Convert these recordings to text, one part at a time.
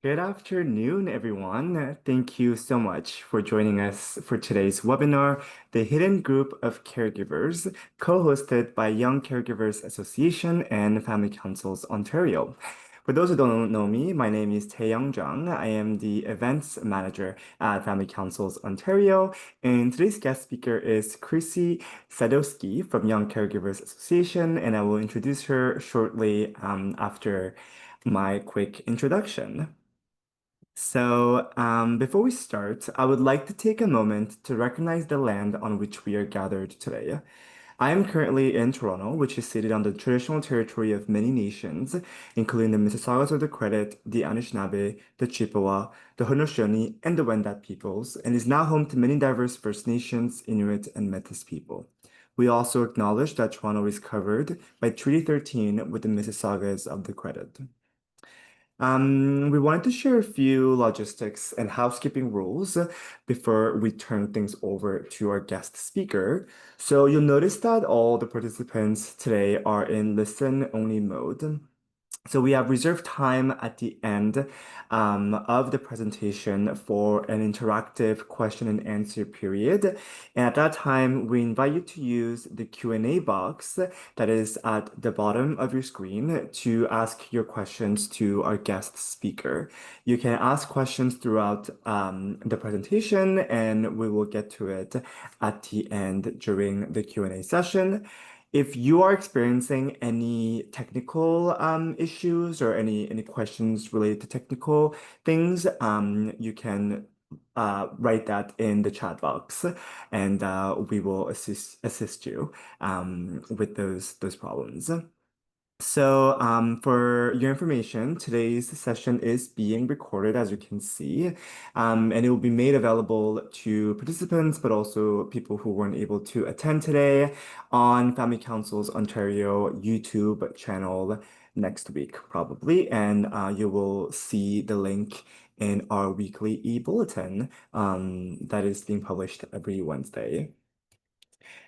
Good afternoon, everyone. Thank you so much for joining us for today's webinar, The Hidden Group of Caregivers, co-hosted by Young Caregivers Association and Family Councils Ontario. For those who don't know me, my name is Taeyong Jung. I am the events manager at Family Councils Ontario, and today's guest speaker is Chrissy Sadowski from Young Caregivers Association, and I will introduce her shortly after my quick introduction. Before we start, I would like to take a moment to recognize the land on which we are gathered today. I am currently in Toronto, which is seated on the traditional territory of many nations, including the Mississaugas of the Credit, the Anishinaabe, the Chippewa, the Haudenosaunee, and the Wendat peoples, and is now home to many diverse First Nations, Inuit, and Métis people. We also acknowledge that Toronto is covered by Treaty 13 with the Mississaugas of the Credit. We wanted to share a few logistics and housekeeping rules before we turn things over to our guest speaker. So you'll notice that all the participants today are in listen-only mode. So we have reserved time at the end of the presentation for an interactive question and answer period. And at that time, we invite you to use the Q&A box that is at the bottom of your screen to ask your questions to our guest speaker. You can ask questions throughout the presentation, and we will get to it at the end during the Q&A session. If you are experiencing any technical issues or any questions related to technical things, you can write that in the chat box, and we will assist you with those problems. For your information, today's session is being recorded, as you can see, and it will be made available to participants, but also people who weren't able to attend today on Family Councils Ontario YouTube channel next week, probably. And you will see the link in our weekly e-bulletin that is being published every Wednesday.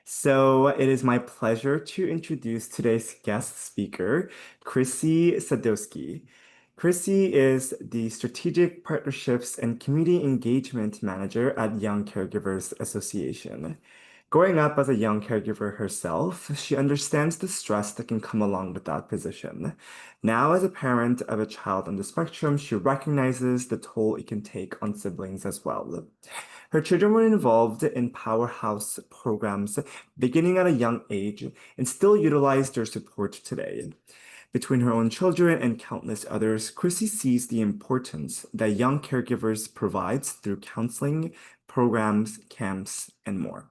So it is my pleasure to introduce today's guest speaker, Chrissy Sadowski. Chrissy is the Strategic Partnerships and Community Engagement Manager at Young Caregivers Association. Growing up as a young caregiver herself, she understands the stress that can come along with that position. Now, as a parent of a child on the spectrum, she recognizes the toll it can take on siblings as well. Her children were involved in Powerhouse programs beginning at a young age and still utilize their support today. Between her own children and countless others, Chrissy sees the importance that young caregivers provides through counseling, programs, camps, and more.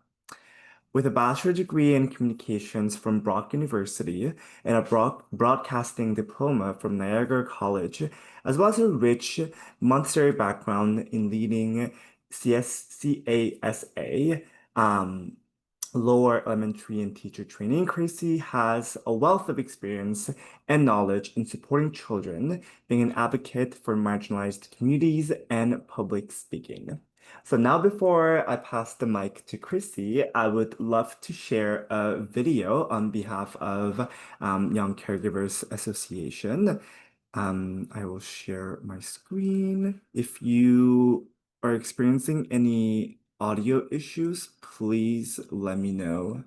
With a bachelor degree in communications from Brock University and a broadcasting diploma from Niagara College, as well as a rich Montessori background in leading CASA, lower elementary and teacher training, Chrissy has a wealth of experience and knowledge in supporting children, being an advocate for marginalized communities and public speaking. So now before I pass the mic to Chrissy, I would love to share a video on behalf of Young Caregivers Association. I will share my screen. If you are experiencing any audio issues, please let me know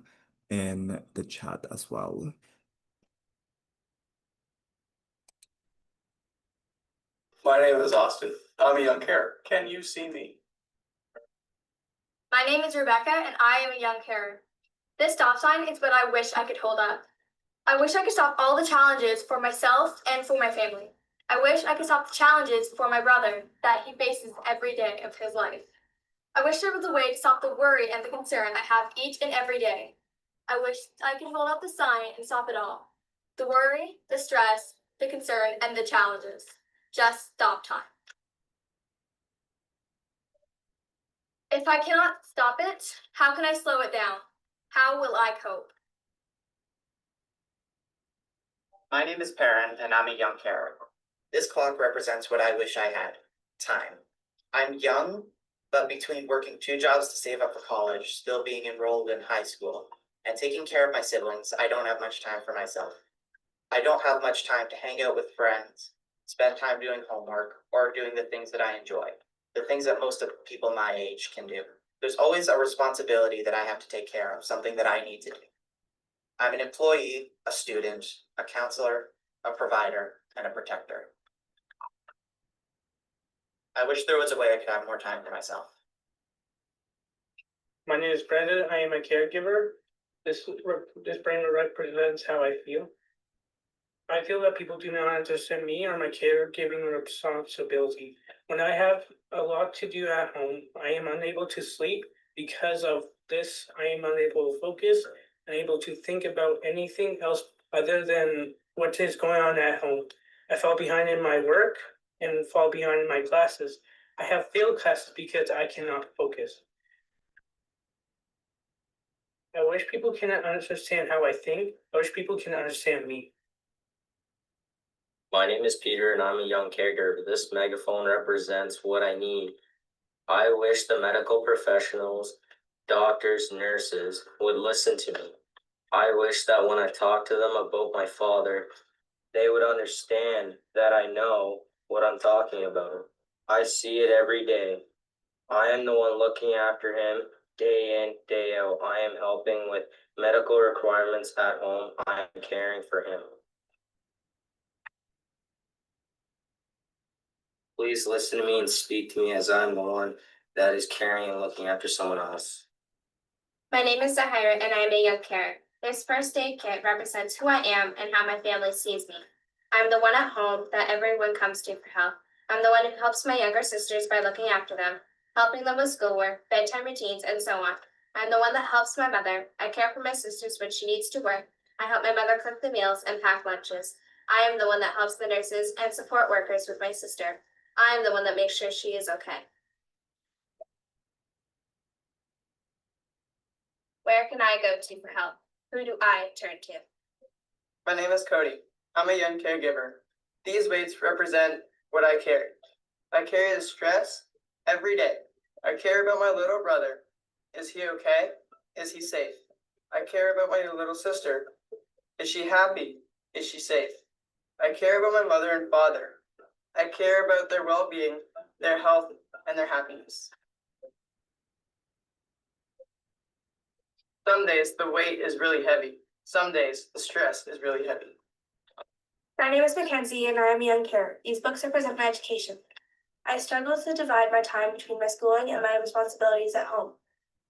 in the chat as well. My name is Austin. I'm a young carer. Can you see me? My name is Rebecca, and I am a young carer. This stop sign is what I wish I could hold up. I wish I could stop all the challenges for myself and for my family. I wish I could stop the challenges for my brother that he faces every day of his life. I wish there was a way to stop the worry and the concern I have each and every day. I wish I could hold up the sign and stop it all. The worry, the stress, the concern, and the challenges. Just stop time. If I cannot stop it, how can I slow it down? How will I cope? My name is Perrin, and I'm a young carer. This clock represents what I wish I had, time. I'm young, but between working 2 jobs to save up for college, still being enrolled in high school, and taking care of my siblings, I don't have much time for myself. I don't have much time to hang out with friends, spend time doing homework, or doing the things that I enjoy, the things that most of people my age can do. There's always a responsibility that I have to take care of, something that I need to do. I'm an employee, a student, a counselor, a provider, and a protector. I wish there was a way I could have more time for myself. My name is Brandon. I am a caregiver. This brand represents how I feel. I feel that people do not understand me or my caregiving responsibility. When I have a lot to do at home, I am unable to sleep. Because of this, I am unable to focus, unable to think about anything else other than what is going on at home. I fall behind in my work and fall behind in my classes. I have failed classes because I cannot focus. I wish people can understand how I think. I wish people can understand me. My name is Peter and I'm a young caregiver. This megaphone represents what I need. I wish the medical professionals, doctors, nurses would listen to me. I wish that when I talk to them about my father, they would understand that I know what I'm talking about. I see it every day. I am the one looking after him day in, day out. I am helping with medical requirements at home. I am caring for him. Please listen to me and speak to me as I'm the one that is caring and looking after someone else. My name is Zahira and I am a young carer. This first aid kit represents who I am and how my family sees me. I'm the one at home that everyone comes to for help. I'm the one who helps my younger sisters by looking after them, helping them with schoolwork, bedtime routines, and so on. I'm the one that helps my mother. I care for my sisters when she needs to work. I help my mother cook the meals and pack lunches. I am the one that helps the nurses and support workers with my sister. I am the one that makes sure she is okay. Where can I go to for help? Who do I turn to? My name is Cody. I'm a young caregiver. These weights represent what I carry. I carry the stress every day. I care about my little brother. Is he okay? Is he safe? I care about my little sister. Is she happy? Is she safe? I care about my mother and father. I care about their well-being, their health, and their happiness. Some days the weight is really heavy. Some days the stress is really heavy. My name is Mackenzie and I am a young carer. These books represent my education. I struggle to divide my time between my schooling and my responsibilities at home.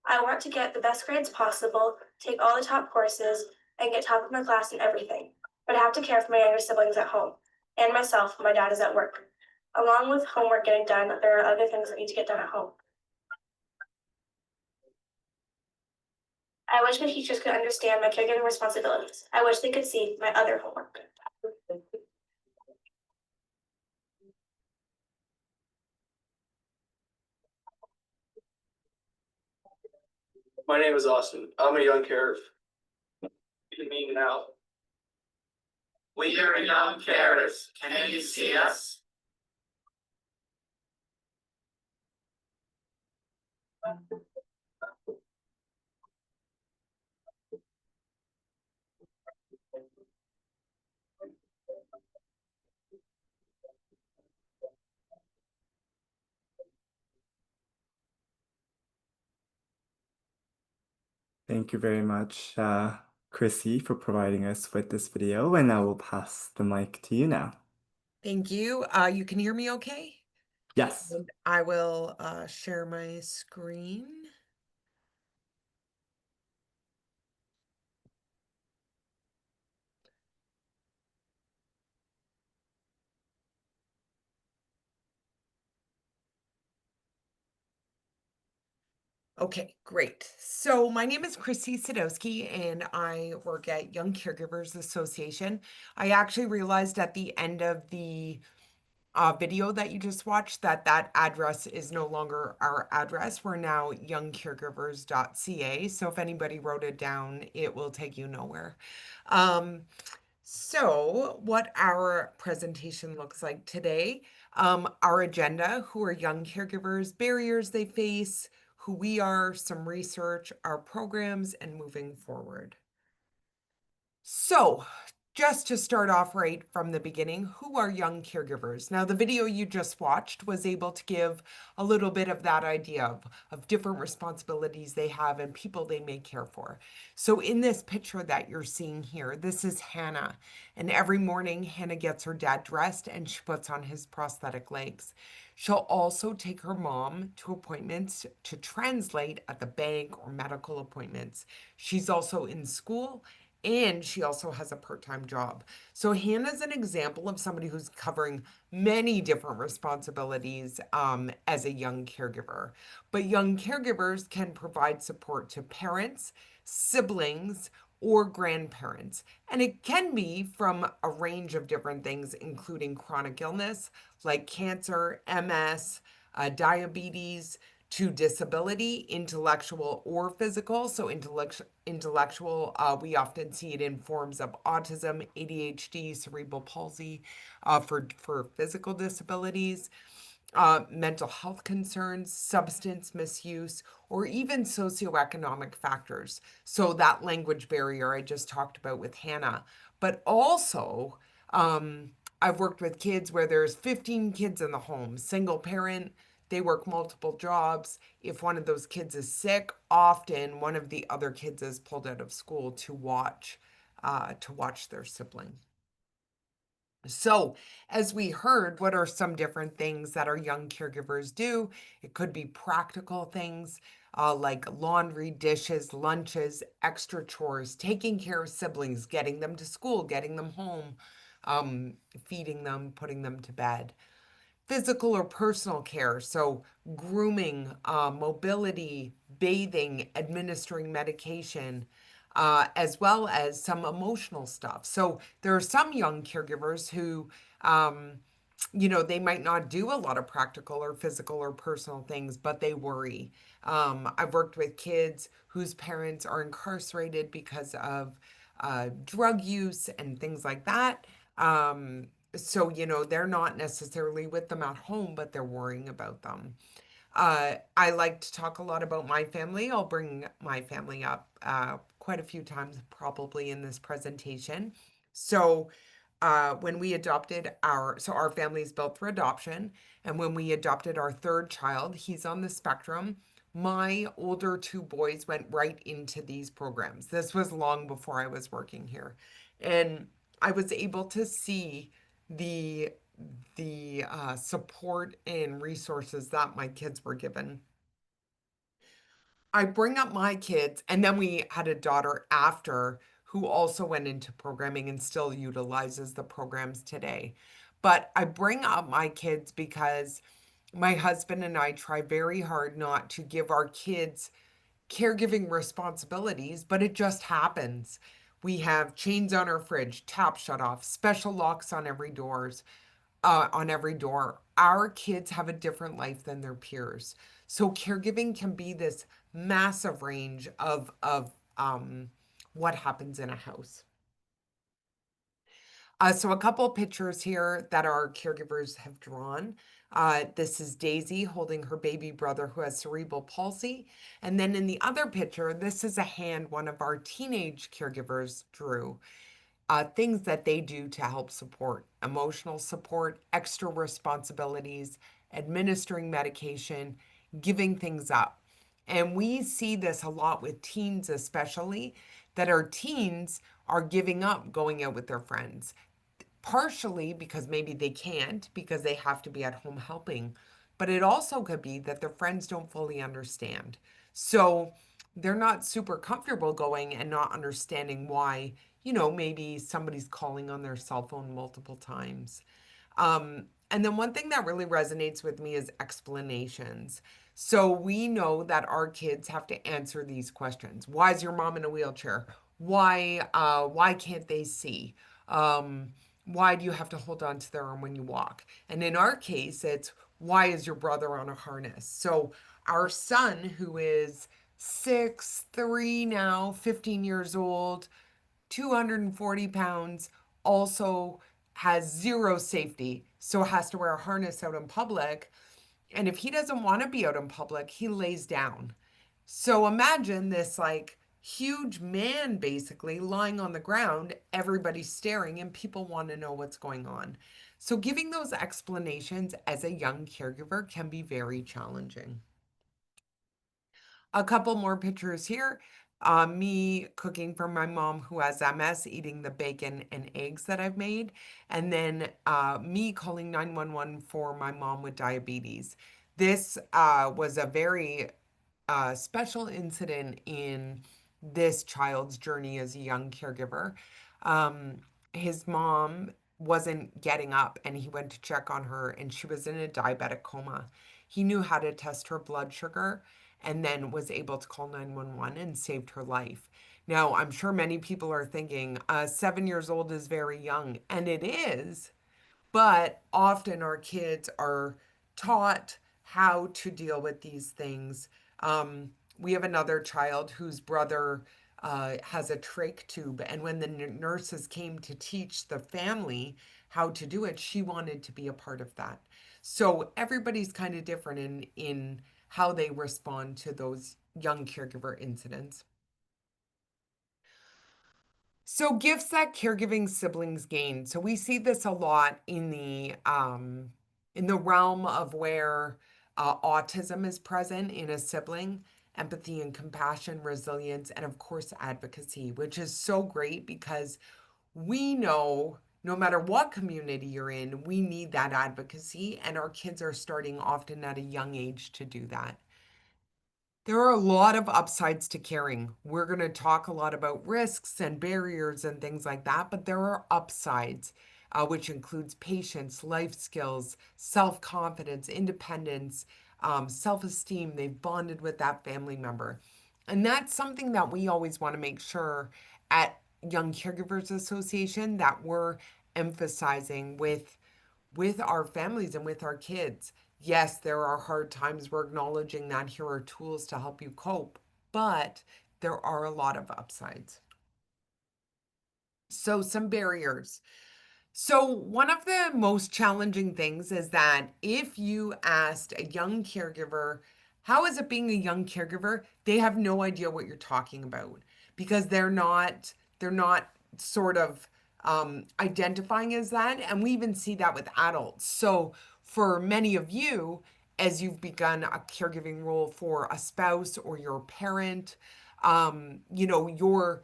I want to get the best grades possible, take all the top courses, and get top of my class in everything. But I have to care for my younger siblings at home, and myself when my dad is at work. Along with homework getting done, there are other things that need to get done at home. I wish my teachers could understand my caregiving responsibilities. I wish they could see my other homework. My name is Austin. I'm a young carer. You mean now? We are young carers. Can you see us? Thank you very much, Chrissy, for providing us with this video, and I will pass the mic to you now. Thank you. You can hear me okay? Yes. And I will share my screen. Okay, great. So my name is Chrissy Sadowski and I work at Young Caregivers Association. I actually realized at the end of the video that you just watched that that address is no longer our address. We're now youngcaregivers.ca. So if anybody wrote it down, it will take you nowhere. So what our presentation looks like today, our agenda, who are young caregivers, barriers they face, who we are, some research, our programs, and moving forward. So just to start off right from the beginning, who are young caregivers? Now, the video you just watched was able to give a little bit of that idea of different responsibilities they have and people they may care for. So, in this picture that you're seeing here, this is Hannah. And every morning, Hannah gets her dad dressed and she puts on his prosthetic legs. She'll also take her mom to appointments to translate at the bank or medical appointments. She's also in school and she also has a part-time job. So Hannah's an example of somebody who's covering many different responsibilities as a young caregiver. But young caregivers can provide support to parents, siblings, or grandparents. And it can be from a range of different things, including chronic illness like cancer, MS, diabetes, to disability, intellectual or physical. So intellectual, we often see it in forms of autism, ADHD, cerebral palsy, for physical disabilities, mental health concerns, substance misuse, or even socioeconomic factors. So that language barrier I just talked about with Hannah, but also I've worked with kids where there's 15 kids in the home, single parent, they work multiple jobs. If one of those kids is sick, often one of the other kids is pulled out of school to watch their sibling. So, as we heard, what are some different things that our young caregivers do? It could be practical things like laundry, dishes, lunches, extra chores, taking care of siblings, getting them to school, getting them home, feeding them, putting them to bed. Physical or personal care, so grooming, mobility, bathing, administering medication, as well as some emotional stuff. So there are some young caregivers who, they might not do a lot of practical or physical or personal things, but they worry. I've worked with kids whose parents are incarcerated because of drug use and things like that. So, they're not necessarily with them at home, but they're worrying about them. I like to talk a lot about my family. I'll bring my family up quite a few times, probably in this presentation. So, when we adopted our family is built for adoption, and when we adopted our third child, he's on the spectrum. My older two boys went right into these programs. This was long before I was working here, and I was able to see the support and resources that my kids were given. I bring up my kids, and then we had a daughter after who also went into programming and still utilizes the programs today. But I bring up my kids because my husband and I try very hard not to give our kids caregiving responsibilities, but it just happens. We have chains on our fridge, tap shut off, special locks on every doors, on every door. Our kids have a different life than their peers. So caregiving can be this massive range of what happens in a house. So a couple pictures here that our caregivers have drawn. This is Daisy holding her baby brother who has cerebral palsy. And then in the other picture, this is a hand one of our teenage caregivers drew. Things that they do to help support emotional support, extra responsibilities, administering medication, giving things up. And we see this a lot with teens, especially, that our teens are giving up going out with their friends, partially because maybe they can't because they have to be at home helping, but it also could be that their friends don't fully understand. So they're not super comfortable going and not understanding why, maybe somebody's calling on their cell phone multiple times. And then one thing that really resonates with me is explanations. So we know that our kids have to answer these questions. Why is your mom in a wheelchair? Why can't they see? Why do you have to hold on to their arm when you walk? And in our case, it's why is your brother on a harness? So our son, who is 6'3" now, 15 years old, 240 pounds, also has zero safety, so has to wear a harness out in public. And if he doesn't want to be out in public, he lays down. So imagine this, like, huge man basically lying on the ground, everybody's staring, and people want to know what's going on. So, giving those explanations as a young caregiver can be very challenging. A couple more pictures here. Me cooking for my mom who has MS, eating the bacon and eggs that I've made, and then me calling 911 for my mom with diabetes. This was a very special incident in this child's journey as a young caregiver. Um, his mom wasn't getting up and he went to check on her and she was in a diabetic coma. He knew how to test her blood sugar and then was able to call 911 and saved her life. Now, I'm sure many people are thinking 7 years old is very young, and it is, but often our kids are taught how to deal with these things. We have another child whose brother has a trach tube, and when the nurses came to teach the family how to do it, she wanted to be a part of that. So everybody's kind of different in how they respond to those young caregiver incidents. So gifts that caregiving siblings gain. So we see this a lot in the realm of where autism is present in a sibling, empathy and compassion, resilience, and of course advocacy, which is so great because we know no matter what community you're in, we need that advocacy, and our kids are starting often at a young age to do that. There are a lot of upsides to caring. We're going to talk a lot about risks and barriers and things like that, but there are upsides, which includes patience, life skills, self-confidence, independence, self-esteem. They've bonded with that family member. And that's something that we always want to make sure at Young Caregivers Association that we're emphasizing with our families and with our kids. Yes, there are hard times. We're acknowledging that here are tools to help you cope, but there are a lot of upsides. So, some barriers. So, one of the most challenging things is that if you asked a young caregiver, how is it being a young caregiver? They have no idea what you're talking about because they're not sort of identifying as that. And we even see that with adults. So, for many of you, as you've begun a caregiving role for a spouse or your parent, you're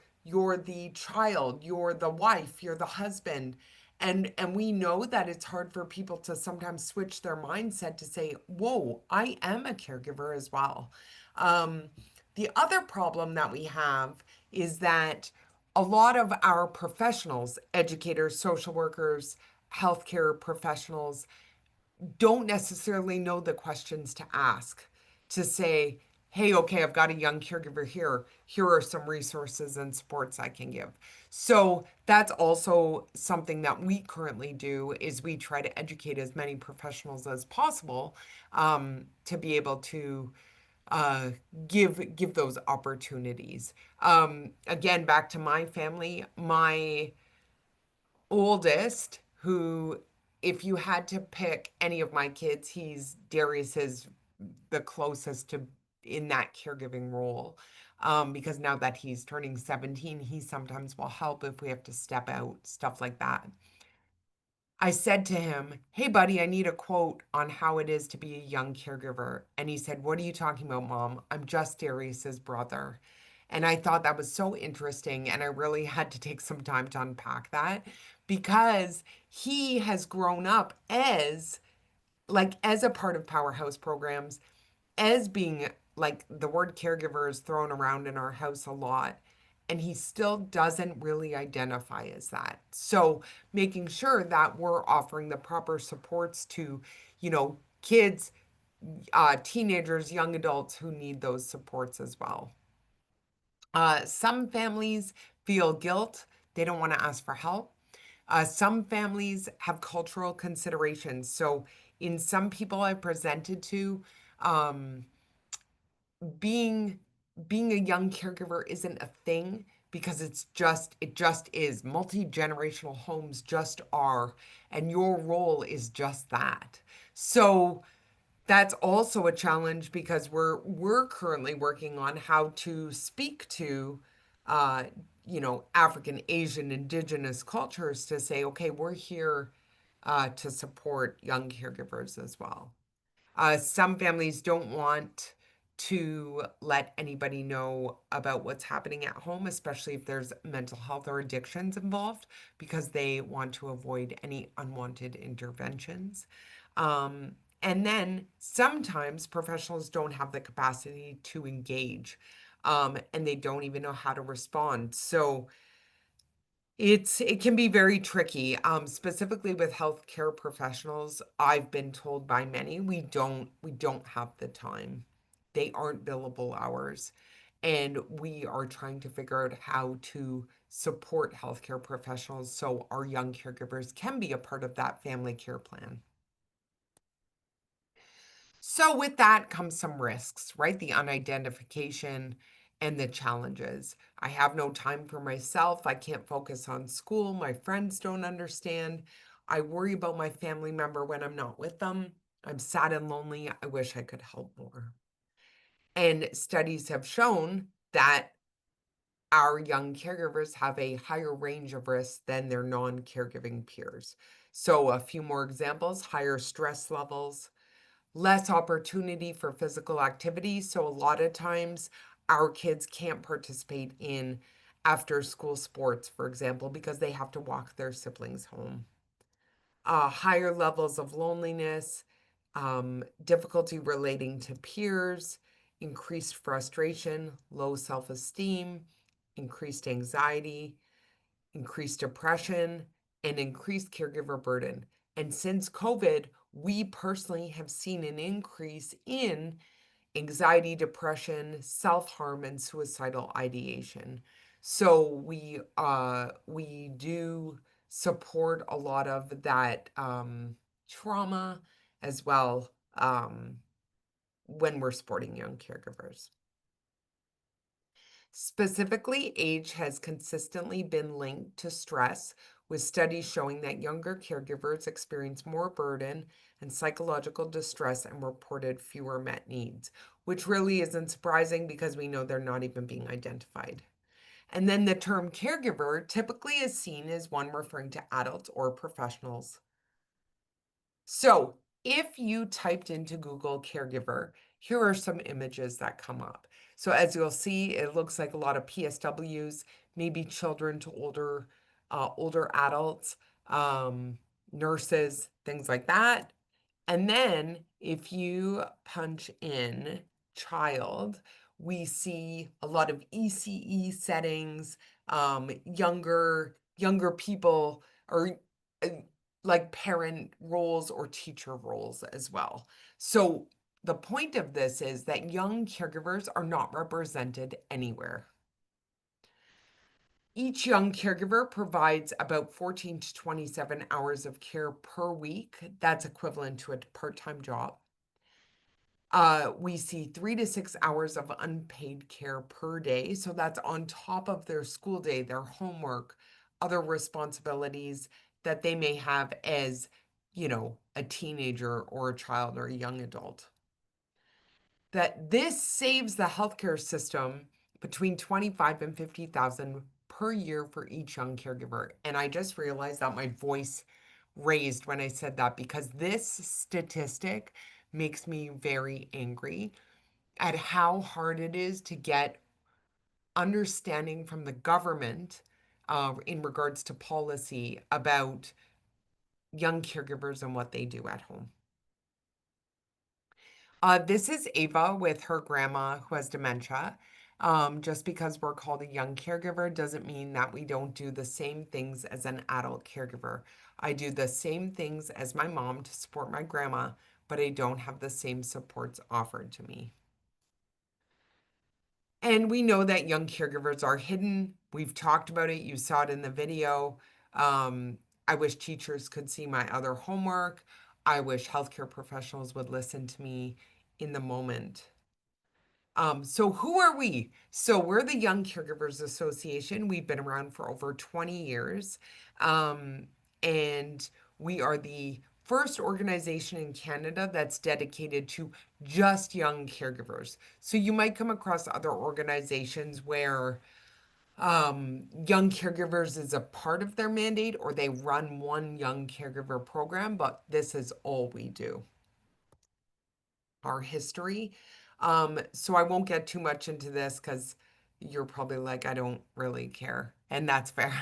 the child, you're the wife, you're the husband, and we know that it's hard for people to sometimes switch their mindset to say, whoa, I am a caregiver as well. Um, the other problem that we have is that a lot of our professionals, educators, social workers, healthcare professionals, don't necessarily know the questions to ask to say, hey, okay, I've got a young caregiver here. Here are some resources and supports I can give. So that's also something that we currently do is we try to educate as many professionals as possible to be able to uh, give those opportunities. Again, back to my family, my oldest, who, if you had to pick any of my kids, Darius is the closest to in that caregiving role. Because now that he's turning 17, he sometimes will help if we have to step out, stuff like that. I said to him, hey, buddy, I need a quote on how it is to be a young caregiver. And he said, what are you talking about, Mom? I'm just Darius's brother. And I thought that was so interesting. And I really had to take some time to unpack that because he has grown up as a part of Powerhouse programs, as being like the word caregiver is thrown around in our house a lot, and he still doesn't really identify as that. So making sure that we're offering the proper supports to, kids, teenagers, young adults who need those supports as well. Some families feel guilt. They don't want to ask for help. Some families have cultural considerations. So in some people I've presented to, um, being being a young caregiver isn't a thing because it just is. Multi-generational homes just are, and your role is just that. So that's also a challenge because we're currently working on how to speak to uh, African, Asian, Indigenous cultures to say, okay, we're here to support young caregivers as well. Some families don't want to let anybody know about what's happening at home, especially if there's mental health or addictions involved, because they want to avoid any unwanted interventions. And then sometimes professionals don't have the capacity to engage, and they don't even know how to respond. So it can be very tricky. Specifically with healthcare professionals, I've been told by many we don't have the time. They aren't billable hours. And we are trying to figure out how to support healthcare professionals so our young caregivers can be a part of that family care plan. So with that comes some risks, right? The unidentification and the challenges. I have no time for myself. I can't focus on school. My friends don't understand. I worry about my family member when I'm not with them. I'm sad and lonely. I wish I could help more. And studies have shown that our young caregivers have a higher range of risks than their non-caregiving peers. So a few more examples: higher stress levels, less opportunity for physical activity. So a lot of times our kids can't participate in after school sports, for example, because they have to walk their siblings home. Higher levels of loneliness, difficulty relating to peers, increased frustration, low self-esteem, increased anxiety, increased depression, and increased caregiver burden. And since COVID, we personally have seen an increase in anxiety, depression, self-harm, and suicidal ideation. So we do support a lot of that trauma as well when we're supporting young caregivers. Specifically, age has consistently been linked to stress, with studies showing that younger caregivers experience more burden and psychological distress and reported fewer met needs, which really isn't surprising because we know they're not even being identified. And then the term caregiver typically is seen as one referring to adults or professionals. So if you typed into Google caregiver, here are some images that come up. So as you'll see, it looks like a lot of PSWs, maybe children to older adults, nurses, things like that. And then if you punch in child, we see a lot of ECE settings, younger people, or uh, like parent roles or teacher roles as well. So the point of this is that young caregivers are not represented anywhere. Each young caregiver provides about 14 to 27 hours of care per week. That's equivalent to a part-time job. We see 3 to 6 hours of unpaid care per day. So that's on top of their school day, their homework, other responsibilities that they may have as, a teenager or a child or a young adult. That this saves the healthcare system between 25 and 50,000 per year for each young caregiver. And I just realized that my voice raised when I said that because this statistic makes me very angry at how hard it is to get understanding from the government in regards to policy about young caregivers and what they do at home. This is Ava with her grandma who has dementia. Just because we're called a young caregiver doesn't mean that we don't do the same things as an adult caregiver. I do the same things as my mom to support my grandma, but I don't have the same supports offered to me. And we know that young caregivers are hidden. We've talked about it. You saw it in the video. I wish teachers could see my other homework. I wish healthcare professionals would listen to me in the moment. So who are we? So we're the Young Caregivers Association. We've been around for over 20 years. And we are the first organization in Canada that's dedicated to just young caregivers. So you might come across other organizations where Young Caregivers is a part of their mandate, or they run one Young Caregiver program, but this is all we do. Our history. So I won't get too much into this because you're probably like, I don't really care, and that's fair.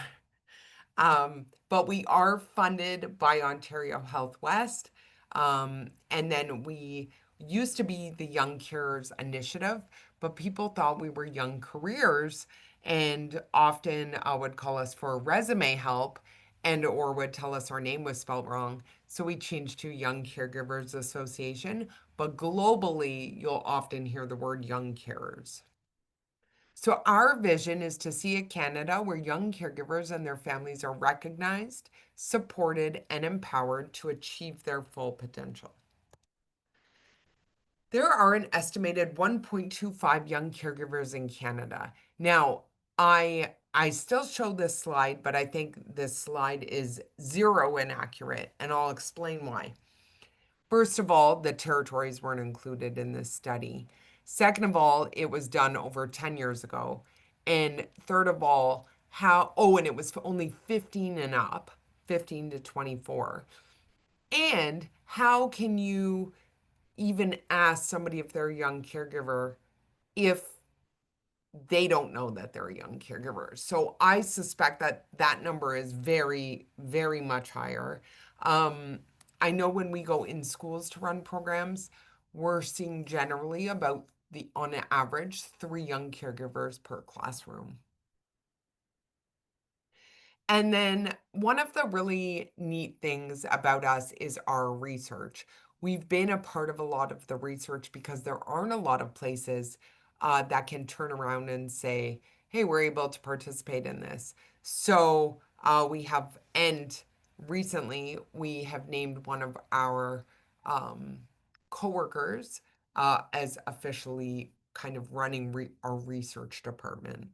But we are funded by Ontario Health West. And then we used to be the Young Cures Initiative, but people thought we were Young Careers and often would call us for resume help and or would tell us our name was spelled wrong. So we changed to Young Caregivers Association, but globally you'll often hear the word Young Carers. So, our vision is to see a Canada where young caregivers and their families are recognized, supported, and empowered to achieve their full potential. There are an estimated 1.25 young caregivers in Canada. Now, I still show this slide, but I think this slide is zero inaccurate, and I'll explain why. First of all, the territories weren't included in this study. Second of all, it was done over 10 years ago. And third of all, and it was only 15 and up, 15 to 24. And how can you even ask somebody if they're a young caregiver if they don't know that they're a young caregiver? So I suspect that that number is very, very much higher. I know when we go in schools to run programs, we're seeing generally about on average, 3 young caregivers per classroom. And then one of the really neat things about us is our research. We've been a part of a lot of the research because there aren't a lot of places that can turn around and say, hey, we're able to participate in this. So and recently we have named one of our coworkers as officially kind of running our research department.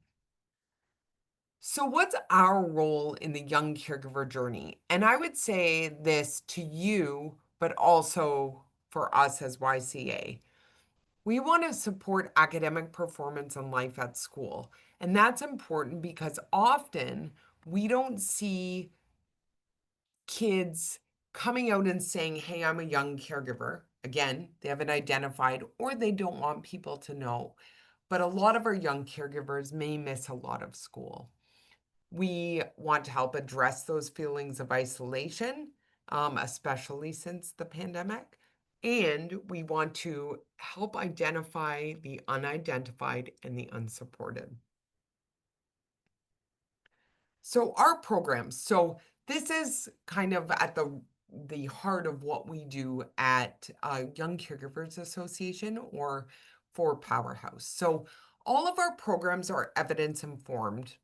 So, what's our role in the young caregiver journey? And I would say this to you, but also for us as YCA. We want to support academic performance and life at school. And that's important because often we don't see kids coming out and saying, hey, I'm a young caregiver. Again, they haven't identified or they don't want people to know. But a lot of our young caregivers may miss a lot of school. We want to help address those feelings of isolation, especially since the pandemic. And we want to help identify the unidentified and the unsupported. So our programs. So this is kind of at the heart of what we do at Young Caregivers Association or for Powerhouse. So all of our programs are evidence informed.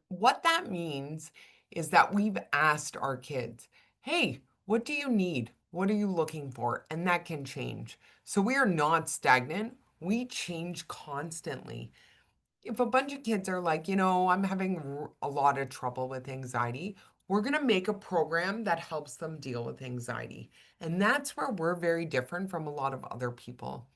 What that means is that we've asked our kids, hey, what do you need? What are you looking for? And that can change. So we are not stagnant. We change constantly. If a bunch of kids are like, I'm having a lot of trouble with anxiety, we're going to make a program that helps them deal with anxiety. And that's where we're very different from a lot of other people.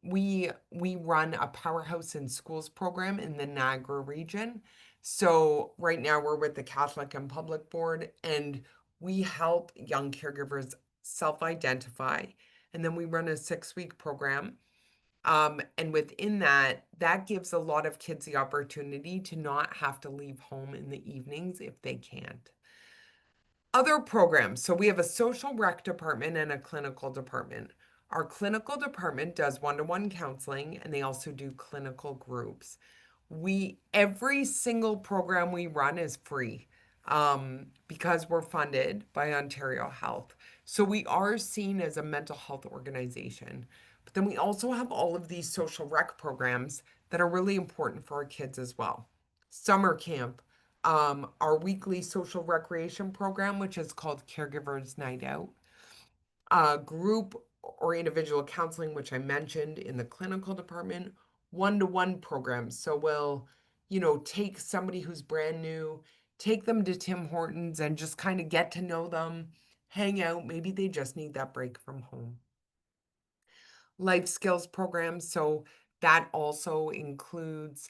We run a Powerhouse in Schools program in the Niagara region. So right now we're with the Catholic and Public Board, and we help young caregivers self-identify. And then we run a 6-week program. And within that, that gives a lot of kids the opportunity to not have to leave home in the evenings if they can't. Other programs. So we have a social rec department and a clinical department. Our clinical department does one-to-one counseling, and they also do clinical groups. Every single program we run is free because we're funded by Ontario Health. So we are seen as a mental health organization. But then we also have all of these social rec programs that are really important for our kids as well. Summer camp, our weekly social recreation program, which is called Caregivers Night Out, group or individual counseling, which I mentioned in the clinical department, one-to-one programs. So we'll, take somebody who's brand new, take them to Tim Hortons and just kind of get to know them, hang out. Maybe they just need that break from home. Life skills programs. So that also includes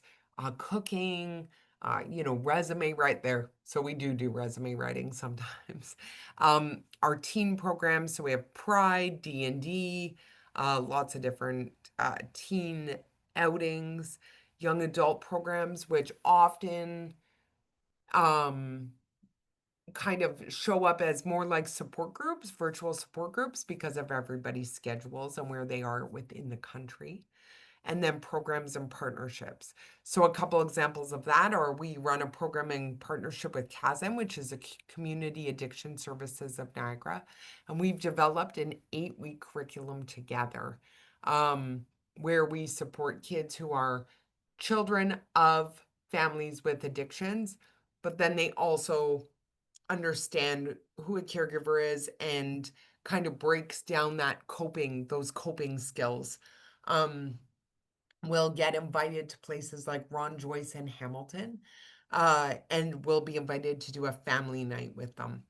cooking, resume right there. So we do resume writing sometimes. Our teen programs, so we have Pride, D&D, lots of different teen outings, young adult programs, which often um, kind of show up as more like support groups, virtual support groups, because of everybody's schedules and where they are within the country. And then programs and partnerships. So a couple examples of that are we run a program in partnership with CASM, which is a Community Addiction Services of Niagara. And we've developed an 8-week curriculum together where we support kids who are children of families with addictions, but then they also understand who a caregiver is and kind of breaks down those coping skills. We'll get invited to places like Ron Joyce and Hamilton, and we'll be invited to do a family night with them.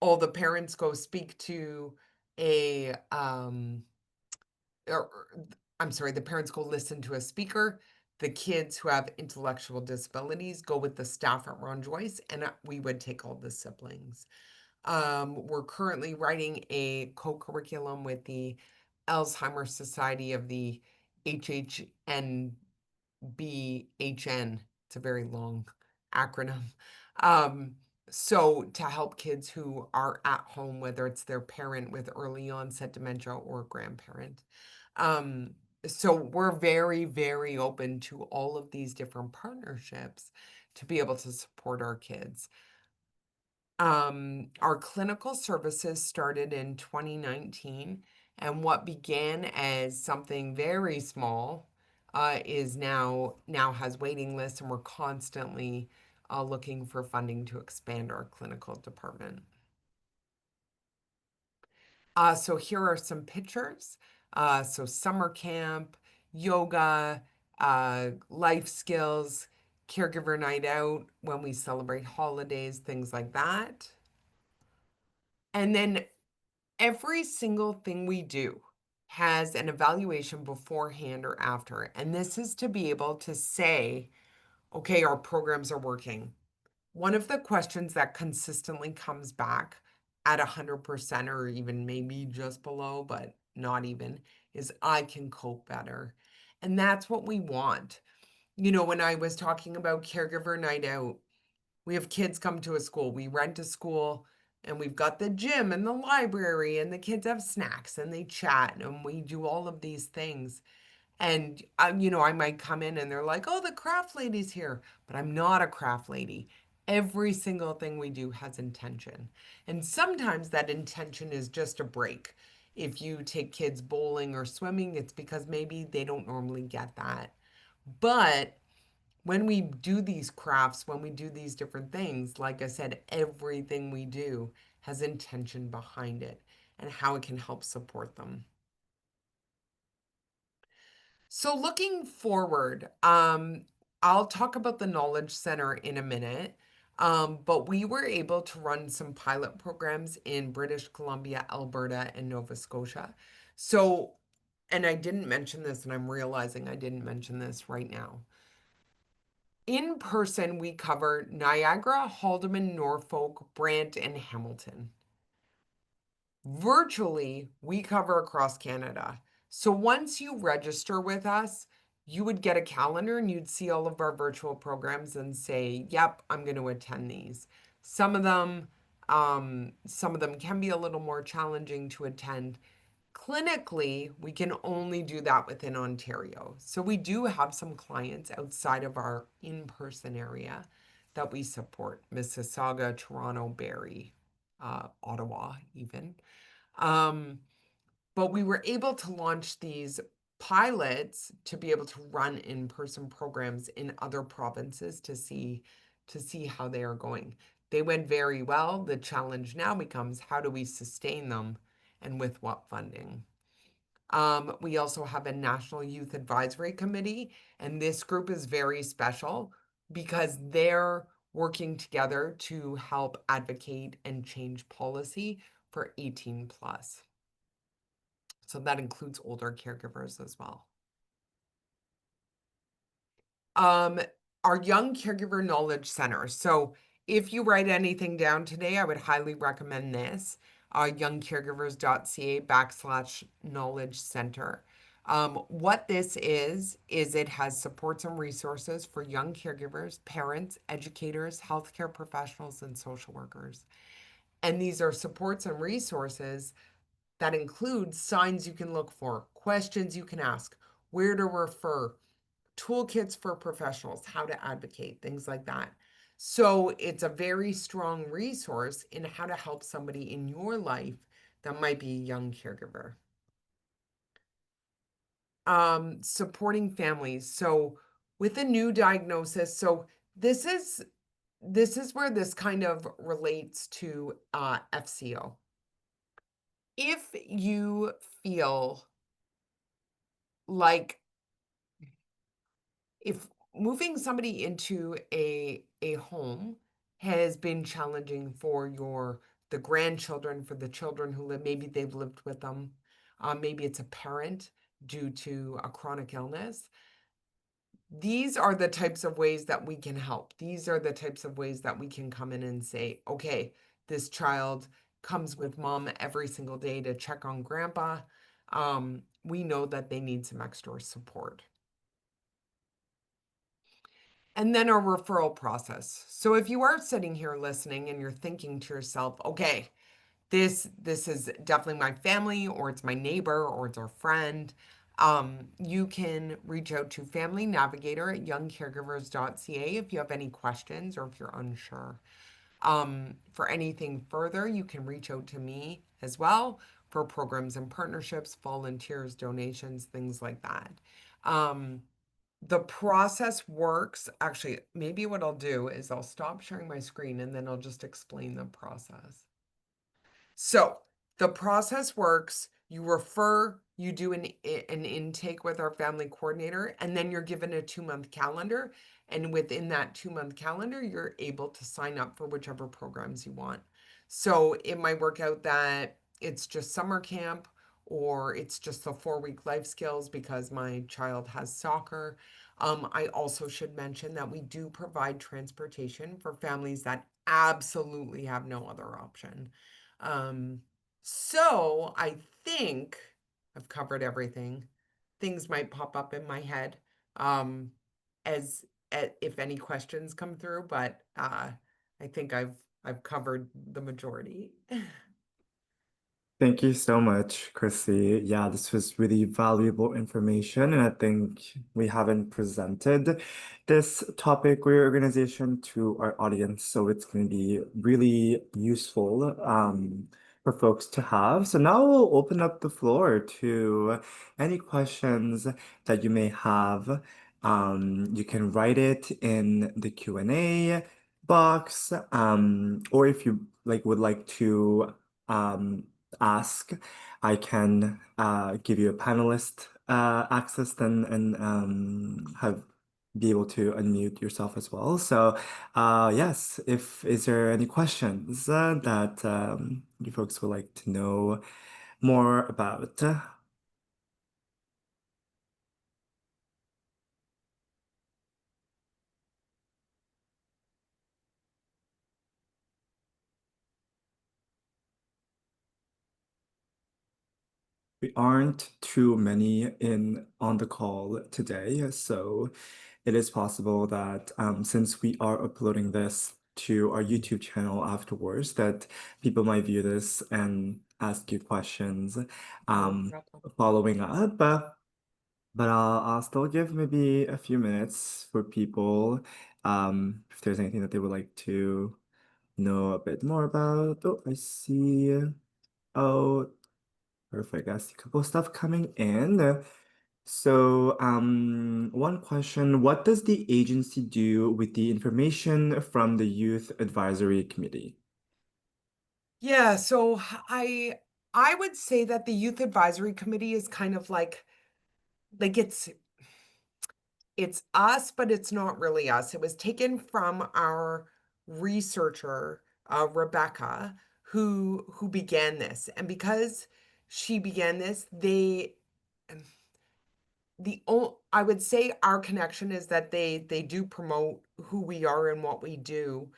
All the parents go speak to a, or, I'm sorry, the parents go listen to a speaker. The kids who have intellectual disabilities go with the staff at Ron Joyce, and we would take all the siblings. We're currently writing a co-curriculum with the Alzheimer's Society of the HHNBHN. It's a very long acronym. So to help kids who are at home, whether it's their parent with early onset dementia or a grandparent. So we're very, very open to all of these different partnerships to be able to support our kids. Our clinical services started in 2019, and what began as something very small is now has waiting lists, and we're constantly looking for funding to expand our clinical department. So here are some pictures. So summer camp, yoga, life skills, caregiver night out when we celebrate holidays, things like that. And then every single thing we do has an evaluation beforehand or after. And this is to be able to say, okay, our programs are working. One of the questions that consistently comes back at 100% or even maybe just below, but not even, is I can cope better. And that's what we want. When I was talking about caregiver night out, we have kids come to a school, we rent a school, and we've got the gym and the library, and the kids have snacks and they chat, and we do all of these things. And, I might come in and they're like, oh, the craft lady's here, but I'm not a craft lady. Every single thing we do has intention. And sometimes that intention is just a break. If you take kids bowling or swimming, it's because maybe they don't normally get that. But when we do these crafts, when we do these different things, like I said, everything we do has intention behind it and how it can help support them. So looking forward, I'll talk about the Knowledge Center in a minute, but we were able to run some pilot programs in British Columbia, Alberta, and Nova Scotia. So, and I didn't mention this, and I'm realizing I didn't mention this right now. In person, we cover Niagara, Haldimand, Norfolk, Brant, and Hamilton. Virtually, we cover across Canada. So once you register with us, you would get a calendar and you'd see all of our virtual programs and say, yep, I'm going to attend these. Some of them can be a little more challenging to attend. Clinically, we can only do that within Ontario. So we do have some clients outside of our in-person area that we support: Mississauga, Toronto, Barrie, Ottawa even. But we were able to launch these pilots to be able to run in-person programs in other provinces to see how they are going. They went very well. The challenge now becomes, how do we sustain them and with what funding? We also have a National Youth Advisory Committee, and this group is very special because they're working together to help advocate and change policy for 18 plus. So that includes older caregivers as well. Um, our Young Caregiver Knowledge Center. So if you write anything down today, I would highly recommend this, youngcaregivers.ca/knowledge center. What this is it has supports and resources for young caregivers, parents, educators, healthcare professionals, and social workers. And these are supports and resources that include signs you can look for, questions you can ask, where to refer, toolkits for professionals, how to advocate, things like that. So it's a very strong resource in how to help somebody in your life that might be a young caregiver. Supporting families. So with a new diagnosis, so this is where this kind of relates to FCO. If you feel like if moving somebody into a home has been challenging for the grandchildren, for the children who live, maybe they've lived with them, maybe it's a parent due to a chronic illness. These are the types of ways that we can help. These are the types of ways that we can come in and say, okay, this child comes with mom every single day to check on grandpa. We know that they need some extra support. And then our referral process. So if you are sitting here listening and you're thinking to yourself, okay, this is definitely my family, or it's my neighbor, or it's our friend, you can reach out to Family Navigator at youngcaregivers.ca if you have any questions or if you're unsure. For anything further, you can reach out to me as well for programs and partnerships, volunteers, donations, things like that. The process works. Actually, maybe what I'll do is I'll stop sharing my screen and then I'll just explain the process. So the process works. You refer, you do an intake with our family coordinator, and then you're given a 2-month calendar. And within that 2-month calendar, you're able to sign up for whichever programs you want. So it might work out that it's just summer camp, or it's just the 4-week life skills because my child has soccer. I also should mention that we do provide transportation for families that absolutely have no other option. So I think I've covered everything. Things might pop up in my head um, as if any questions come through, but I think I've covered the majority. Thank you so much, Chrissy. Yeah, this was really valuable information, and I think we haven't presented this topic or organization to our audience, so it's going to be really useful for folks to have. So now we'll open up the floor to any questions that you may have. You can write it in the Q&A box, or if you would like to ask, I can give you a panelist access and have be able to unmute yourself as well. So yes, if is there any questions that you folks would like to know more about? We aren't too many in on the call today, so it is possible that since we are uploading this to our YouTube channel afterwards, that people might view this and ask you questions No problem. following up. But I'll still give maybe a few minutes for people if there's anything that they would like to know a bit more about. Oh, I see. Oh, perfect. I see a couple of stuff coming in. So, one question, what does the agency do with the information from the Youth Advisory Committee? Yeah, so I would say that the Youth Advisory Committee is kind of like it's us, but it's not really us. It was taken from our researcher, Rebecca, who began this. And because she began this, I would say our connection is that they do promote who we are and what we do,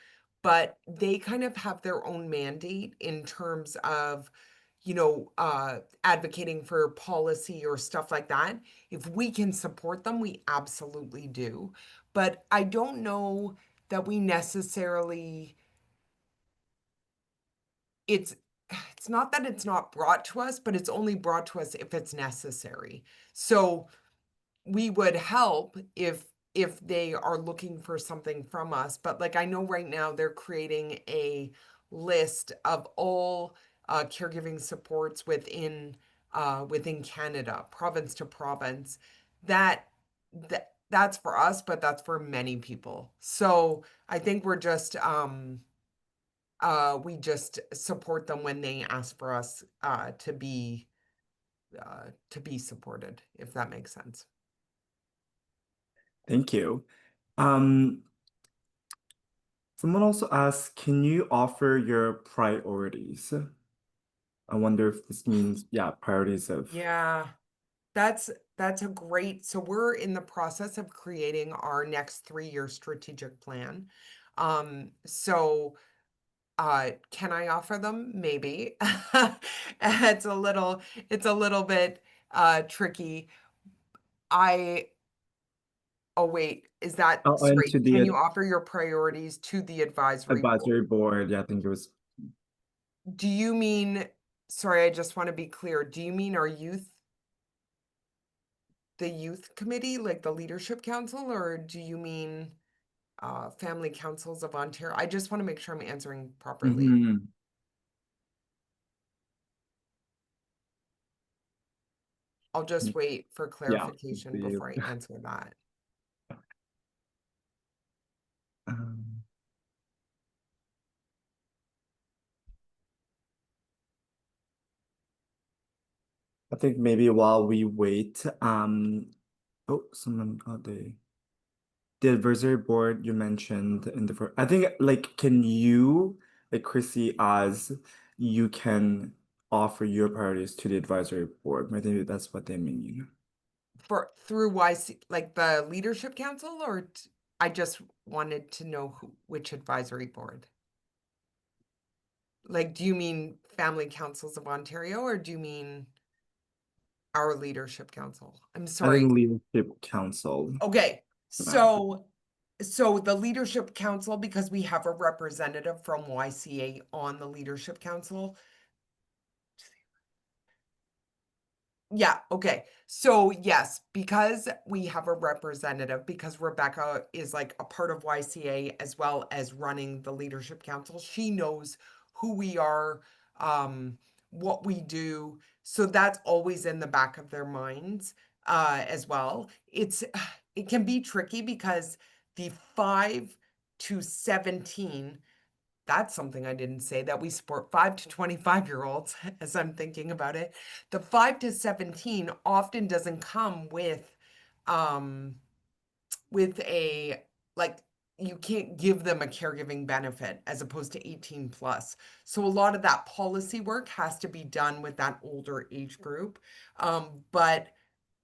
but they kind of have their own mandate in terms of, advocating for policy or stuff like that. If we can support them, we absolutely do. But I don't know that we necessarily, it's it's not that it's not brought to us, but it's only brought to us if it's necessary. So we would help if they are looking for something from us. But like I know right now they're creating a list of all caregiving supports within Canada, province to province. That that's for us, but that's for many people. So I think we just support them when they ask for us to be supported, if that makes sense. Thank you. Um, Someone also asked, can you offer your priorities? I wonder if this means, yeah, priorities of. Yeah, that's that's a great. So we're in the process of creating our next 3-year strategic plan. So can I offer them? Maybe. It's a little bit tricky. I Oh wait, is that Oh, and sorry, to can the you offer your priorities to the advisory board? advisory board, yeah, I think it was. Do you mean, sorry, I just want to be clear. Do you mean the youth committee, like the leadership council, or do you mean family councils of Ontario? I just want to make sure I'm answering properly. Mhm. I'll just wait for Yeah, clarification the, before I answer that. um, I think maybe while we wait, oh, someone, oh, the advisory board you mentioned in the first, I think like, can you, like Chrissy, as you can offer your priorities to the advisory board? I think that's what they mean. For through YC, like the leadership council, or I just wanted to know which advisory board? Like, do you mean Family Councils of Ontario, or do you mean our leadership council? I'm I sorry. think leadership council. Okay, Right. so the leadership council, because we have a representative from YCA on the leadership council. Yeah, okay. So yes, because we have a representative, because Rebecca is like a part of YCA as well as running the leadership council, she knows who we are, what we do. So that's always in the back of their minds, as well. It can be tricky because the 5 to 17, that's something I didn't say, that we support 5 to 25-year-olds as I'm thinking about it. The 5 to 17 often doesn't come um with a, like, you can't give them a caregiving benefit as opposed to 18 plus. So a lot of that policy work has to be done with that older age group. But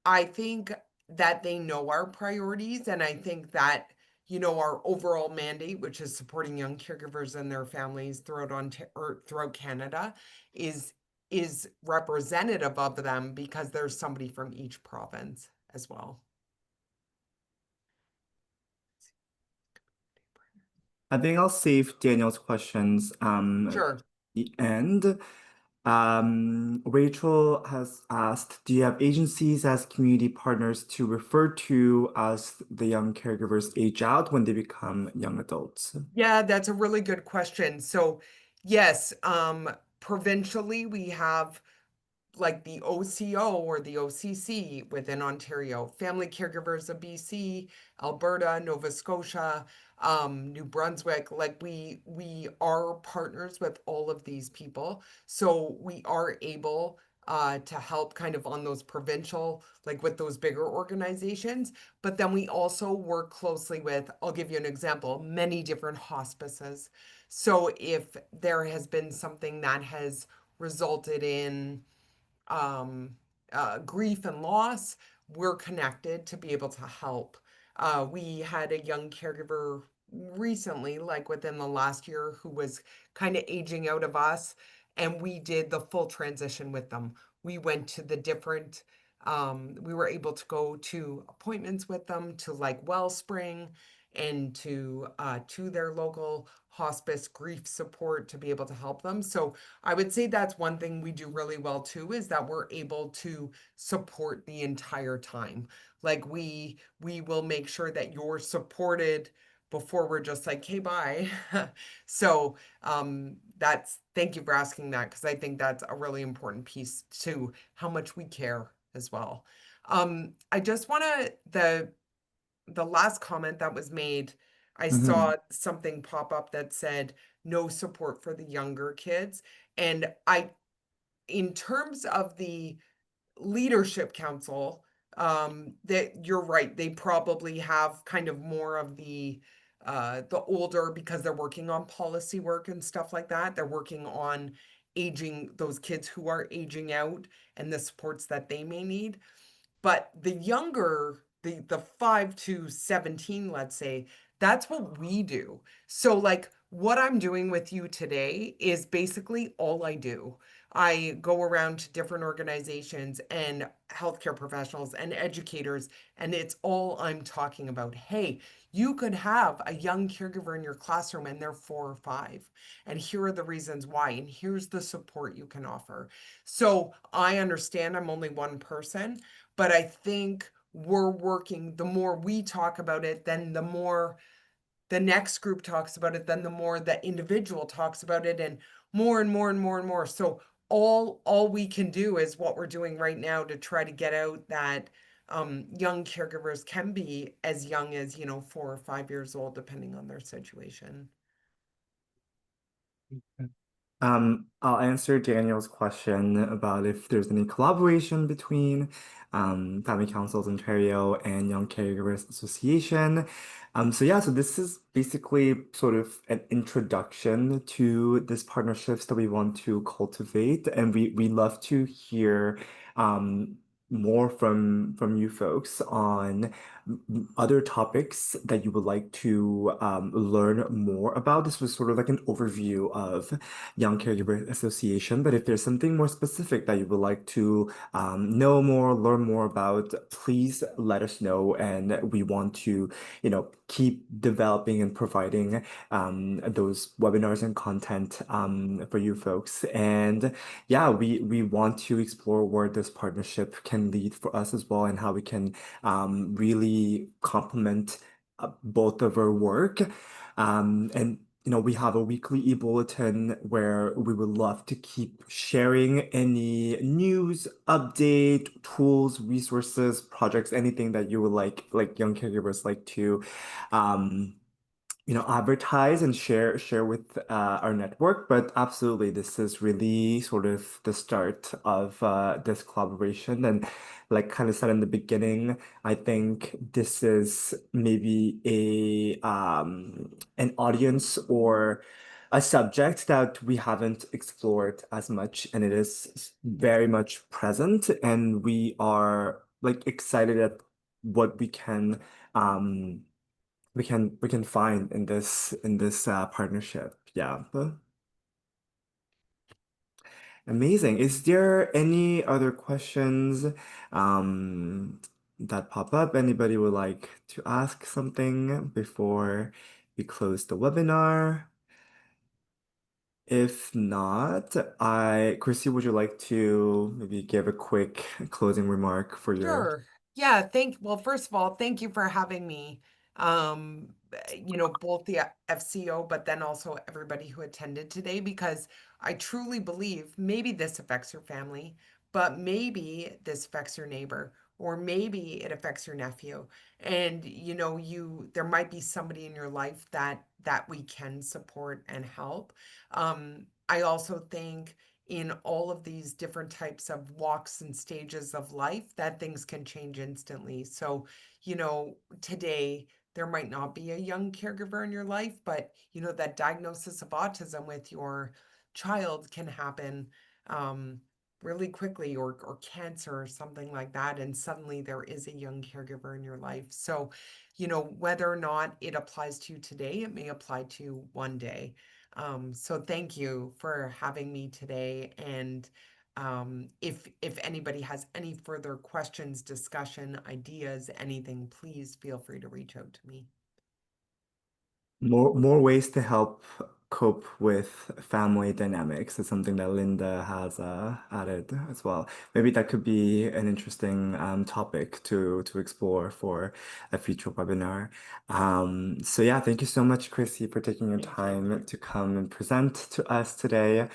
I think that they know our priorities, and I think that, our overall mandate, which is supporting young caregivers and their families throughout Canada, is is representative of them because there's somebody from each province as well. I think I'll save Daniel's questions at Sure. the end. Rachel has asked, do you have agencies as community partners to refer to as the young caregivers age out when they become young adults? Yeah, that's a really good question. So, yes, provincially we have like the OCO or the OCC within Ontario, Family Caregivers of BC, Alberta, Nova Scotia, New Brunswick. Like we are partners with all of these people, so we are able to help kind of on those provincial, like with those bigger organizations. But then we also work closely with, I'll give you an example, many different hospices. So if there has been something that has resulted in grief and loss, we're connected to be able to help. We had a young caregiver recently, like within the last year, who was kind of aging out of us, and we did the full transition with them. We went to the different, we were able to go to appointments with them to like Wellspring and to their local hospice grief support to be able to help them. So I would say that's one thing we do really well too, is that we're able to support the entire time. Like we will make sure that you're supported before we're just like, hey, bye. So that's, thank you for asking that, because I think that's a really important piece to how much we care as well. I just want to, the last comment that was made, I Mm-hmm. saw something pop up that said no support for the younger kids. And I, in terms of the leadership council, that you're right, they probably have kind of more of the older, because they're working on policy work and stuff like that. They're working on aging, those kids who are aging out and the supports that they may need. But the younger, the 5 to 17, let's say, that's what we do. So like what I'm doing with you today is basically all I do. I go around to different organizations and healthcare professionals and educators, and it's all I'm talking about. Hey, you could have a young caregiver in your classroom and they're 4 or 5, and here are the reasons why, and here's the support you can offer. So I understand I'm only one person, but I think we're working, the more we talk about it, then the more the next group talks about it, then the more the individual talks about it, and more and more and more and more. So all we can do is what we're doing right now to try to get out that young caregivers can be as young as, 4 or 5 years old, depending on their situation. I'll answer Daniel's question about if there's any collaboration between Family Councils Ontario and Young Caregivers Association. So yeah, so this is basically sort of an introduction to this partnerships that we want to cultivate, and we love to hear more from you folks on other topics that you would like to learn more about. This was sort of like an overview of Young Caregiver Association, but if there's something more specific that you would like to know more, learn more about, please let us know. And we want to, keep developing and providing those webinars and content for you folks. And yeah, we want to explore where this partnership can lead for us as well, and how we can really complement both of our work. And we have a weekly e-bulletin where we would love to keep sharing any news, update, tools, resources, projects, anything that you would like young caregivers like to um, advertise and share with our network. But absolutely, this is really sort of the start of this collaboration. And like kind of said in the beginning, I think this is maybe an audience or a subject that we haven't explored as much, and it is very much present, and we are like excited at what um we can find in this partnership. Yeah. Amazing. Is there any other questions um that pop up? Anybody would like to ask something before we close the webinar? If not, Chrissy, would you like to maybe give a quick closing remark for your Sure. Yeah, well, first of all, thank you for having me. Both the FCO, but then also everybody who attended today, because I truly believe maybe this affects your family, but maybe this affects your neighbor, or maybe it affects your nephew. And there might be somebody in your life that we can support and help. I also think in all of these different types of walks and stages of life, that things can change instantly. So, today there might not be a young caregiver in your life, but that diagnosis of autism with your child can happen really quickly, or cancer or something like that, and suddenly there is a young caregiver in your life. So, whether or not it applies to you today, it may apply to you one day. So thank you for having me today. And if anybody has any further questions, discussion, ideas, anything, please feel free to reach out to me. More ways to help cope with family dynamics is something that Linda has added as well. Maybe that could be an interesting topic to explore for a future webinar. So yeah, thank you so much, Chrissy, for taking your time to come and present to us today.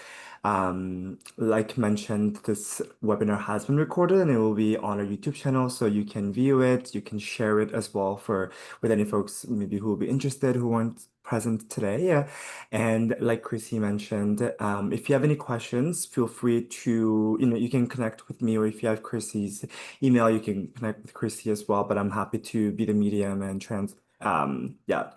Like mentioned, this webinar has been recorded and it will be on our YouTube channel, so you can view it, you can share it as well with any folks maybe who will be interested who weren't present today. Yeah. And like Chrissy mentioned, if you have any questions, feel free to, you can connect with me, or if you have Chrissy's email, you can connect with Chrissy as well. But I'm happy to be the medium and yeah,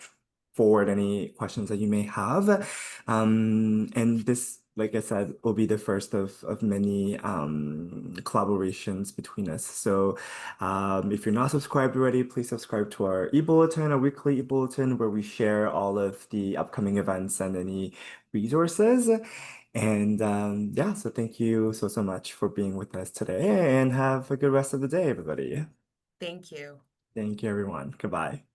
forward any questions that you may have. And this, like I said, will be the first of many collaborations between us. So if you're not subscribed already, please subscribe to our e-bulletin, our weekly e-bulletin, where we share all of the upcoming events and any resources. And yeah, so thank you so much for being with us today, and have a good rest of the day, everybody. Thank you. Thank you, everyone. Goodbye.